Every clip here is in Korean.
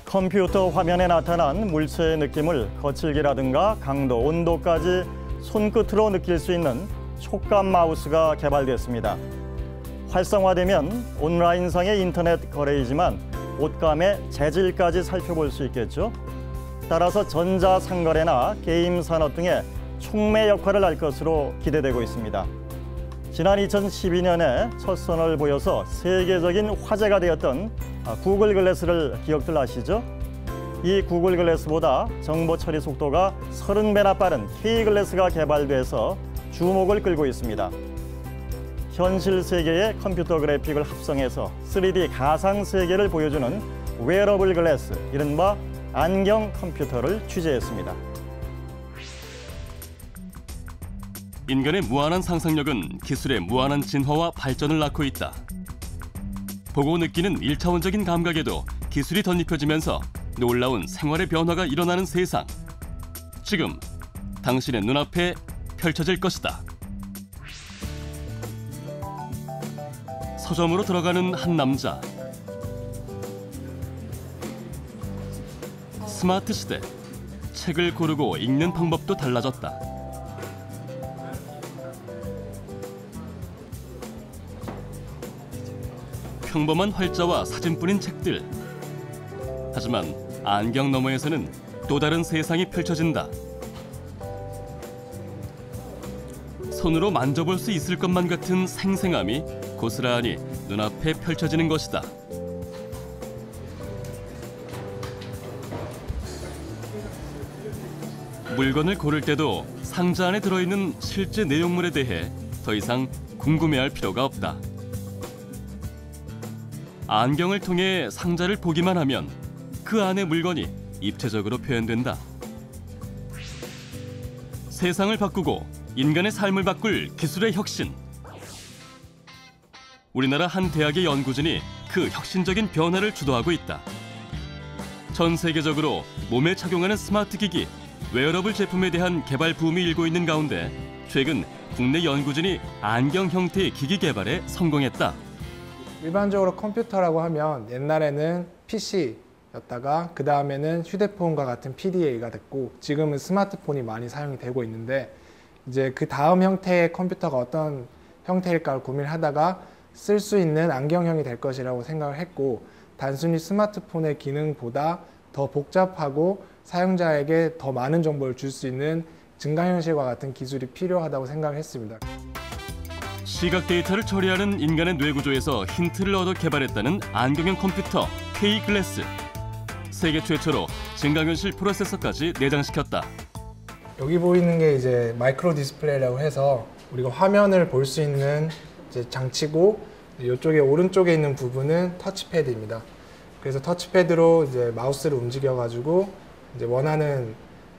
컴퓨터 화면에 나타난 물체의 느낌을 거칠기라든가 강도, 온도까지 손끝으로 느낄 수 있는 촉감 마우스가 개발됐습니다. 활성화되면 온라인상의 인터넷 거래이지만 옷감의 재질까지 살펴볼 수 있겠죠. 따라서 전자상거래나 게임 산업 등의 촉매 역할을 할 것으로 기대되고 있습니다. 지난 2012년에 첫 선을 보여서 세계적인 화제가 되었던 구글 글래스를 기억들 하시죠? 이 구글 글래스보다 정보 처리 속도가 30배나 빠른 K 글래스가 개발돼서 주목을 끌고 있습니다. 현실 세계의 컴퓨터 그래픽을 합성해서 3D 가상 세계를 보여주는 웨어러블 글래스, 이른바 안경 컴퓨터를 취재했습니다. 인간의 무한한 상상력은 기술의 무한한 진화와 발전을 낳고 있다. 보고 느끼는 1차원적인 감각에도 기술이 덧입혀지면서 놀라운 생활의 변화가 일어나는 세상. 지금 당신의 눈앞에 펼쳐질 것이다. 서점으로 들어가는 한 남자. 스마트 시대. 책을 고르고 읽는 방법도 달라졌다. 평범한 활자와 사진뿐인 책들. 하지만 안경 너머에서는 또 다른 세상이 펼쳐진다. 손으로 만져볼 수 있을 것만 같은 생생함이 고스란히 눈앞에 펼쳐지는 것이다. 물건을 고를 때도 상자 안에 들어있는 실제 내용물에 대해 더 이상 궁금해할 필요가 없다. 안경을 통해 상자를 보기만 하면 그 안의 물건이 입체적으로 표현된다. 세상을 바꾸고 인간의 삶을 바꿀 기술의 혁신. 우리나라 한 대학의 연구진이 그 혁신적인 변화를 주도하고 있다. 전 세계적으로 몸에 착용하는 스마트 기기, 웨어러블 제품에 대한 개발 붐이 일고 있는 가운데 최근 국내 연구진이 안경 형태의 기기 개발에 성공했다. 일반적으로 컴퓨터라고 하면 옛날에는 PC였다가 그 다음에는 휴대폰과 같은 PDA가 됐고 지금은 스마트폰이 많이 사용이 되고 있는데 이제 그 다음 형태의 컴퓨터가 어떤 형태일까 고민을 하다가 쓸 수 있는 안경형이 될 것이라고 생각을 했고 단순히 스마트폰의 기능보다 더 복잡하고 사용자에게 더 많은 정보를 줄 수 있는 증강현실과 같은 기술이 필요하다고 생각을 했습니다. 시각 데이터를 처리하는 인간의 뇌구조에서 힌트를 얻어 개발했다는 안경형 컴퓨터 K 글래스. 세계 최초로 증강현실 프로세서까지 내장시켰다. 여기 보이는 게 이제 마이크로 디스플레이라고 해서 우리가 화면을 볼 수 있는 이제 장치고 이쪽에 오른쪽에 있는 부분은 터치패드입니다. 그래서 터치패드로 이제 마우스를 움직여가지고 이제 원하는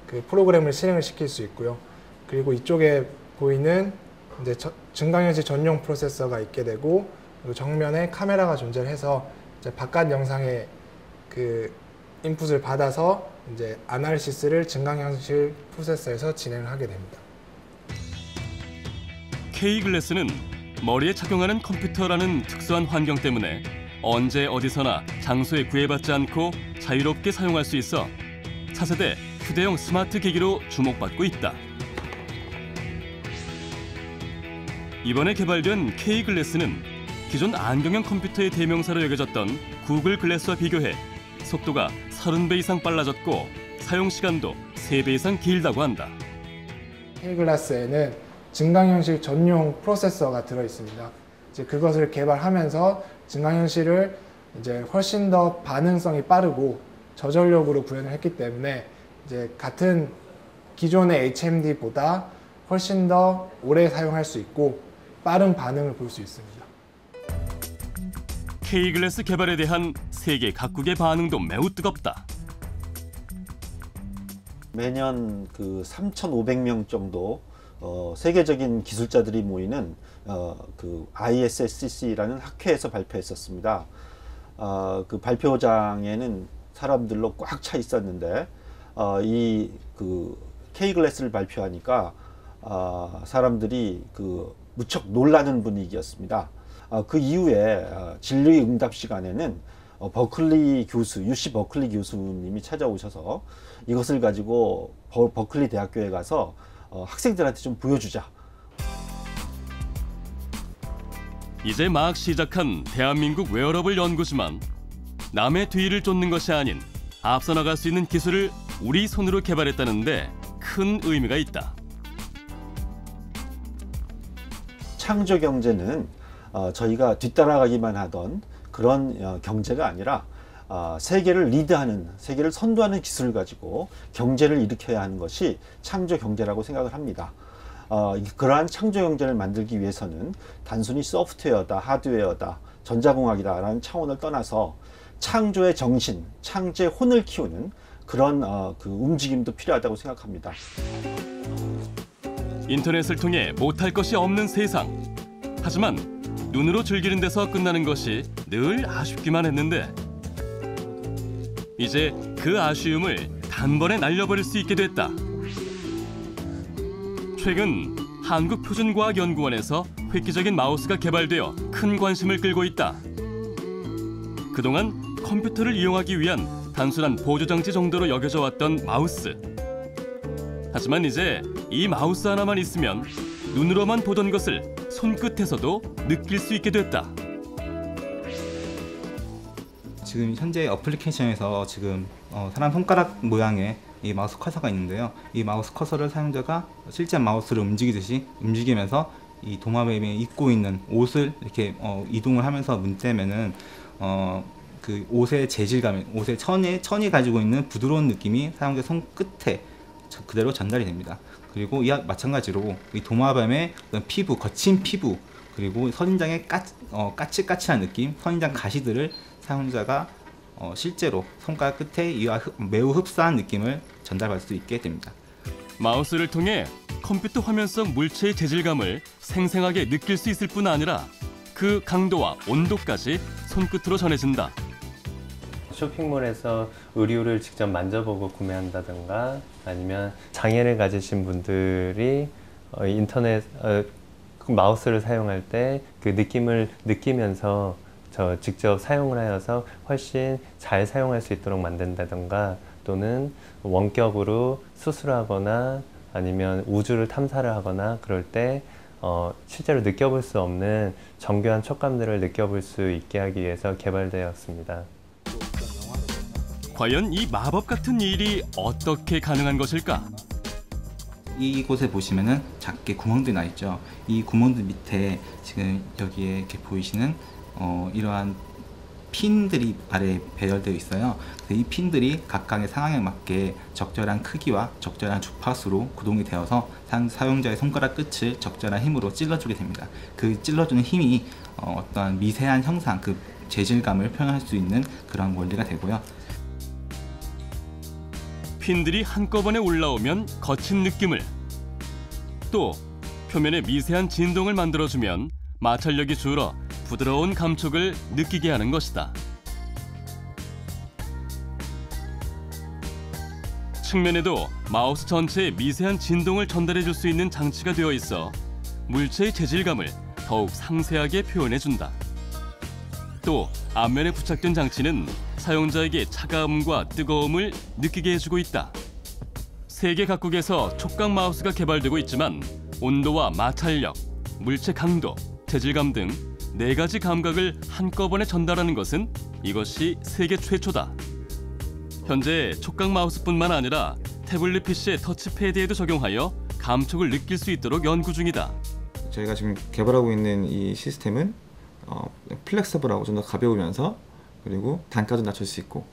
그 프로그램을 실행을 시킬 수 있고요. 그리고 이쪽에 보이는 이제 증강현실 전용 프로세서가 있게 되고 그리고 정면에 카메라가 존재해서 이제 바깥 영상에 그 인풋을 받아서 이제 아날리시스를 증강현실 프로세서에서 진행을 하게 됩니다. K 글래스는 머리에 착용하는 컴퓨터라는 특수한 환경 때문에 언제 어디서나 장소에 구애받지 않고 자유롭게 사용할 수 있어 차세대 휴대용 스마트 기기로 주목받고 있다. 이번에 개발된 K 글래스는 기존 안경형 컴퓨터의 대명사로 여겨졌던 구글 글래스와 비교해 속도가 30배 이상 빨라졌고 사용 시간도 3배 이상 길다고 한다. K 글래스에는 증강현실 전용 프로세서가 들어 있습니다. 이제 그것을 개발하면서 증강현실을 이제 훨씬 더 반응성이 빠르고 저전력으로 구현을 했기 때문에 이제 같은 기존의 HMD보다 훨씬 더 오래 사용할 수 있고 빠른 반응을 볼 수 있습니다. K 글래스 개발에 대한 세계 각국의 반응도 매우 뜨겁다. 매년 그 3,500명 정도 세계적인 기술자들이 모이는 그 ISSCC라는 학회에서 발표했었습니다. 그 발표장에는 사람들로 꽉 차 있었는데 이 그 K 글래스를 발표하니까 사람들이 그 무척 놀라는 분위기였습니다. 그 이후에 진로의 응답 시간에는 버클리 교수, UC 버클리 교수님이 찾아오셔서 이것을 가지고 버클리 대학교에 가서 학생들한테 좀 보여주자. 이제 막 시작한 대한민국 웨어러블 연구지만 남의 뒤를 쫓는 것이 아닌 앞서 나갈 수 있는 기술을 우리 손으로 개발했다는데 큰 의미가 있다. 창조 경제는 저희가 뒤따라가기만 하던 그런 경제가 아니라 세계를 리드하는, 세계를 선도하는 기술을 가지고 경제를 일으켜야 하는 것이 창조 경제라고 생각을 합니다. 그러한 창조 경제를 만들기 위해서는 단순히 소프트웨어다, 하드웨어다, 전자공학이다라는 차원을 떠나서 창조의 정신, 창조의 혼을 키우는 그런 그 움직임도 필요하다고 생각합니다. 인터넷을 통해 못할 것이 없는 세상. 하지만 눈으로 즐기는 데서 끝나는 것이 늘 아쉽기만 했는데 이제 그 아쉬움을 단번에 날려버릴 수 있게 됐다. 최근 한국표준과학연구원에서 획기적인 마우스가 개발되어 큰 관심을 끌고 있다. 그동안 컴퓨터를 이용하기 위한 단순한 보조장치 정도로 여겨져 왔던 마우스. 하지만 이제 이 마우스 하나만 있으면 눈으로만 보던 것을 손끝에서도 느낄 수 있게 됐다. 지금 현재 어플리케이션에서 지금 사람 손가락 모양의 이 마우스 커서가 있는데요. 이 마우스 커서를 사용자가 실제 마우스를 움직이듯이 움직이면서 이 도마뱀이 입고 있는 옷을 이렇게 이동을 하면서 문대면은 그 옷의 재질감, 옷의 천이 가지고 있는 부드러운 느낌이 사용자 손끝에 그대로 전달이 됩니다. 그리고 이와 마찬가지로 이 도마뱀의 피부, 거친 피부, 그리고 선인장의 까칠까칠한 느낌, 선인장 가시들을 사용자가 실제로 손가락 끝에 이와 매우 흡사한 느낌을 전달할 수 있게 됩니다. 마우스를 통해 컴퓨터 화면 속 물체의 재질감을 생생하게 느낄 수 있을 뿐 아니라 그 강도와 온도까지 손끝으로 전해진다. 쇼핑몰에서 의류를 직접 만져보고 구매한다든가 아니면 장애를 가지신 분들이 인터넷 마우스를 사용할 때 그 느낌을 느끼면서 직접 사용을 하여서 훨씬 잘 사용할 수 있도록 만든다든가 또는 원격으로 수술하거나 아니면 우주를 탐사를 하거나 그럴 때 실제로 느껴볼 수 없는 정교한 촉감들을 느껴볼 수 있게 하기 위해서 개발되었습니다. 과연 이 마법 같은 일이 어떻게 가능한 것일까? 이곳에 보시면은 작게 구멍들이 나 있죠. 이 구멍들 밑에 지금 여기에 이렇게 보이시는 이러한 핀들이 아래에 배열되어 있어요. 이 핀들이 각각의 상황에 맞게 적절한 크기와 적절한 주파수로 구동이 되어서 사용자의 손가락 끝을 적절한 힘으로 찔러주게 됩니다. 그 찔러주는 힘이 어떠한 미세한 형상, 그 재질감을 표현할 수 있는 그런 원리가 되고요. 핀들이 한꺼번에 올라오면 거친 느낌을, 또 표면에 미세한 진동을 만들어주면 마찰력이 줄어 부드러운 감촉을 느끼게 하는 것이다. 측면에도 마우스 전체에 미세한 진동을 전달해줄 수 있는 장치가 되어 있어 물체의 재질감을 더욱 상세하게 표현해준다. 또 앞면에 부착된 장치는 사용자에게 차가움과 뜨거움을 느끼게 해주고 있다. 세계 각국에서 촉각 마우스가 개발되고 있지만 온도와 마찰력, 물체 강도, 재질감 등 4가지 감각을 한꺼번에 전달하는 것은 이것이 세계 최초다. 현재 촉각 마우스뿐만 아니라 태블릿 PC의 터치패드에도 적용하여 감촉을 느낄 수 있도록 연구 중이다. 저희가 지금 개발하고 있는 이 시스템은 플렉서블하고 좀 더 가벼우면서 그리고 단가도 낮출 수 있고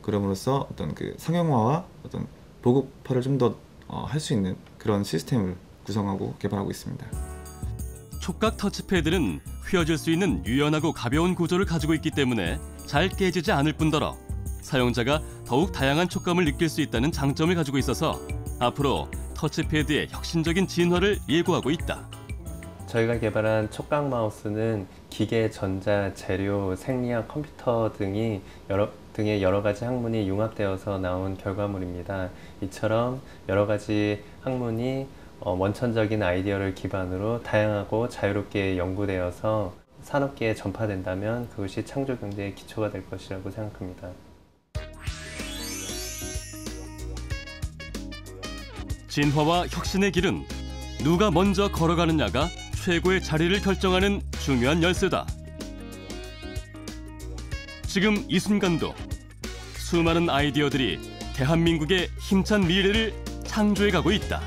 그럼으로써 어떤 그 상용화와 어떤 보급화를 좀 더 할 수 있는 그런 시스템을 구성하고 개발하고 있습니다. 촉각 터치패드는 휘어질 수 있는 유연하고 가벼운 구조를 가지고 있기 때문에 잘 깨지지 않을 뿐더러 사용자가 더욱 다양한 촉감을 느낄 수 있다는 장점을 가지고 있어서 앞으로 터치패드의 혁신적인 진화를 예고하고 있다. 저희가 개발한 촉각 마우스는 기계, 전자, 재료, 생리학, 컴퓨터 등의 여러 가지 학문이 융합되어서 나온 결과물입니다. 이처럼 여러 가지 학문이 원천적인 아이디어를 기반으로 다양하고 자유롭게 연구되어서 산업계에 전파된다면 그것이 창조 경제의 기초가 될 것이라고 생각합니다. 진화와 혁신의 길은 누가 먼저 걸어가느냐가 최고의 자리를 결정하는 중요한 열쇠다. 지금 이 순간도 수많은 아이디어들이 대한민국의 힘찬 미래를 창조해가고 있다.